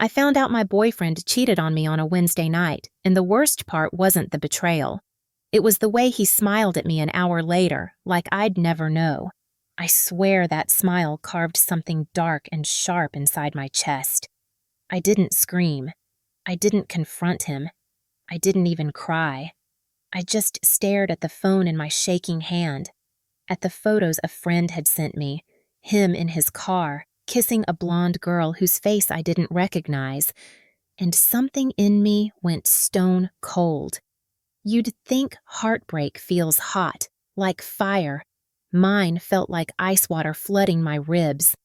I found out my boyfriend cheated on me on a Wednesday night, and the worst part wasn't the betrayal. It was the way he smiled at me an hour later, like I'd never know. I swear that smile carved something dark and sharp inside my chest. I didn't scream. I didn't confront him. I didn't even cry. I just stared at the phone in my shaking hand, at the photos a friend had sent me, him in his car, kissing a blonde girl whose face I didn't recognize, and something in me went stone cold. You'd think heartbreak feels hot, like fire. Mine felt like ice water flooding my ribs.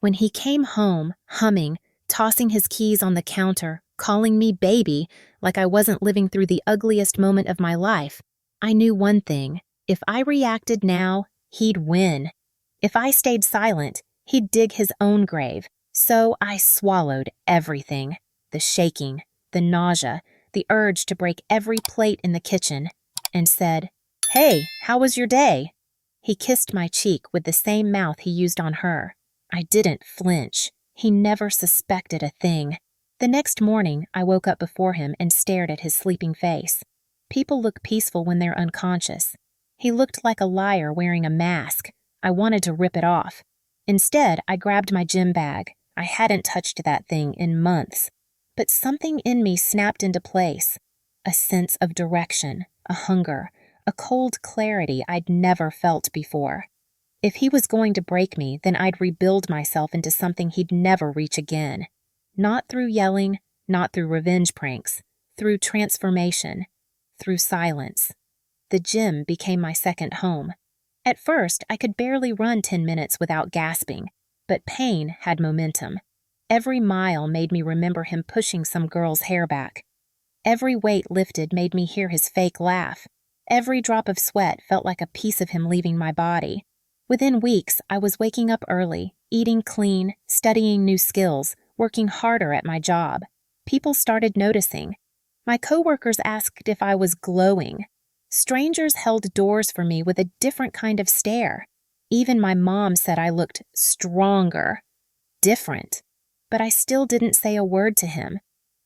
When he came home, humming, tossing his keys on the counter, calling me baby, like I wasn't living through the ugliest moment of my life, I knew one thing. If I reacted now, he'd win. If I stayed silent, he'd dig his own grave. So I swallowed everything. The shaking, the nausea, the urge to break every plate in the kitchen, and said, "Hey, how was your day?" He kissed my cheek with the same mouth he used on her. I didn't flinch. He never suspected a thing. The next morning, I woke up before him and stared at his sleeping face. People look peaceful when they're unconscious. He looked like a liar wearing a mask. I wanted to rip it off. Instead, I grabbed my gym bag. I hadn't touched that thing in months. But something in me snapped into place. A sense of direction, a hunger, a cold clarity I'd never felt before. If he was going to break me, then I'd rebuild myself into something he'd never reach again. Not through yelling, not through revenge pranks, through transformation, through silence. The gym became my second home. At first, I could barely run 10 minutes without gasping, but pain had momentum. Every mile made me remember him pushing some girl's hair back. Every weight lifted made me hear his fake laugh. Every drop of sweat felt like a piece of him leaving my body. Within weeks, I was waking up early, eating clean, studying new skills, working harder at my job. People started noticing. My coworkers asked if I was glowing. Strangers held doors for me with a different kind of stare. Even my mom said I looked stronger, different. But I still didn't say a word to him.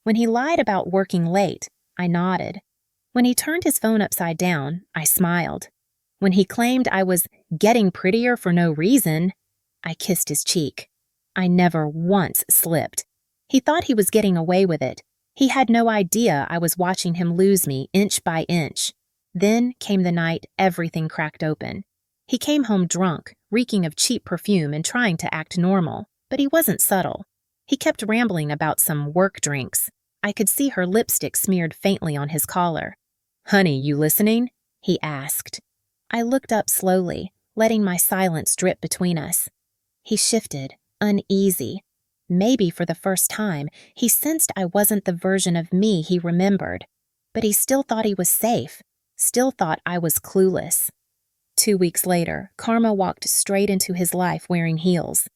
When he lied about working late, I nodded. When he turned his phone upside down, I smiled. When he claimed I was getting prettier for no reason, I kissed his cheek. I never once slipped. He thought he was getting away with it. He had no idea I was watching him lose me inch by inch. Then came the night everything cracked open. He came home drunk, reeking of cheap perfume and trying to act normal, but he wasn't subtle. He kept rambling about some work drinks. I could see her lipstick smeared faintly on his collar. "Honey, you listening?" he asked. I looked up slowly, letting my silence drip between us. He shifted, uneasy. Maybe for the first time, he sensed I wasn't the version of me he remembered. But he still thought he was safe, still thought I was clueless. 2 weeks later, Karma walked straight into his life wearing heels.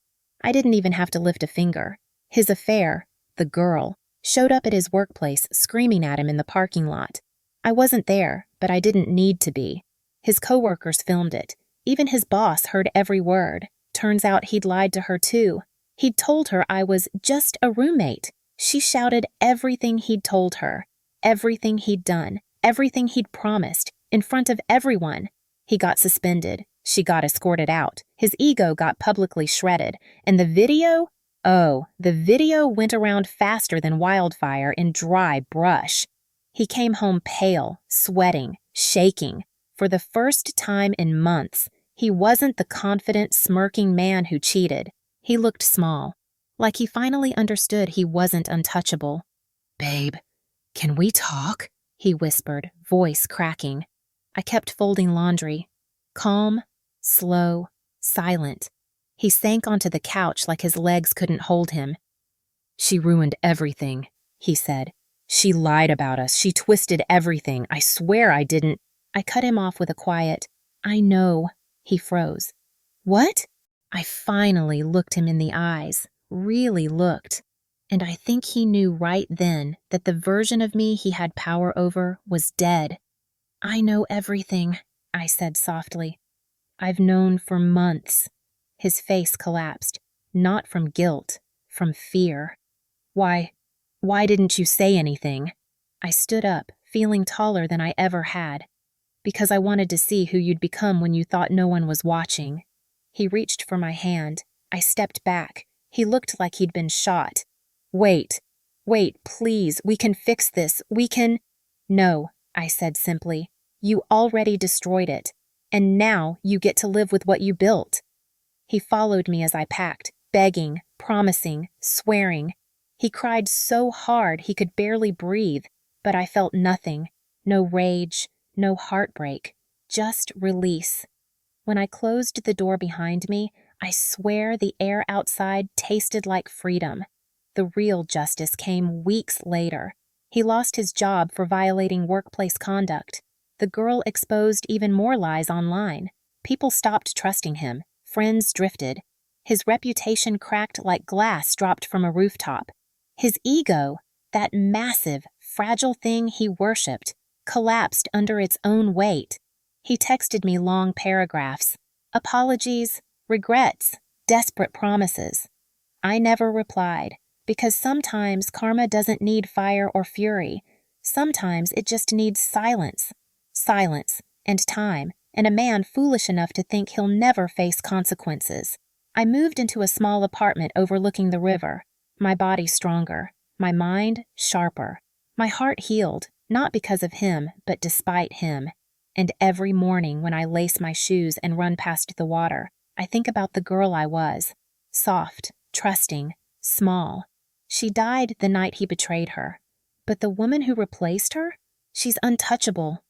I didn't even have to lift a finger. His affair, the girl, showed up at his workplace screaming at him in the parking lot. I wasn't there, but I didn't need to be. His coworkers filmed it. Even his boss heard every word. Turns out he'd lied to her too. He'd told her I was just a roommate. She shouted everything he'd told her, everything he'd done, everything he'd promised, in front of everyone. He got suspended. She got escorted out. His ego got publicly shredded. And the video? Oh, the video went around faster than wildfire in dry brush. He came home pale, sweating, shaking. For the first time in months, he wasn't the confident, smirking man who cheated. He looked small, like he finally understood he wasn't untouchable. "Babe, can we talk?" he whispered, voice cracking. I kept folding laundry. Calm, slow, silent. He sank onto the couch like his legs couldn't hold him. "She ruined everything," he said. "She lied about us. She twisted everything. I swear I didn't." I cut him off with a quiet, "I know." He froze. "What?" I finally looked him in the eyes, really looked. And I think he knew right then that the version of me he had power over was dead. "I know everything," I said softly. "I've known for months." His face collapsed, not from guilt, from fear. "Why, Why didn't you say anything? I stood up, feeling taller than I ever had. Because I wanted to see who you'd become when you thought no one was watching. He reached for my hand. I stepped back. He looked like he'd been shot. Wait, please, we can fix this. We can... No, I said simply. You already destroyed it. And now you get to live with what you built. He followed me as I packed, begging, promising, swearing. He cried so hard he could barely breathe, but I felt nothing. No rage, no heartbreak, just release. When I closed the door behind me, I swear the air outside tasted like freedom. The real justice came weeks later. He lost his job for violating workplace conduct. The girl exposed even more lies online. People stopped trusting him. Friends drifted. His reputation cracked like glass dropped from a rooftop. His ego, that massive, fragile thing he worshipped, collapsed under its own weight. He texted me long paragraphs, apologies, regrets, desperate promises. I never replied, because sometimes karma doesn't need fire or fury. Sometimes it just needs silence. Silence, and time, and a man foolish enough to think he'll never face consequences. I moved into a small apartment overlooking the river, my body stronger, my mind sharper. My heart healed, not because of him, but despite him. And every morning when I lace my shoes and run past the water, I think about the girl I was. Soft, trusting, small. She died the night he betrayed her. But the woman who replaced her? She's untouchable,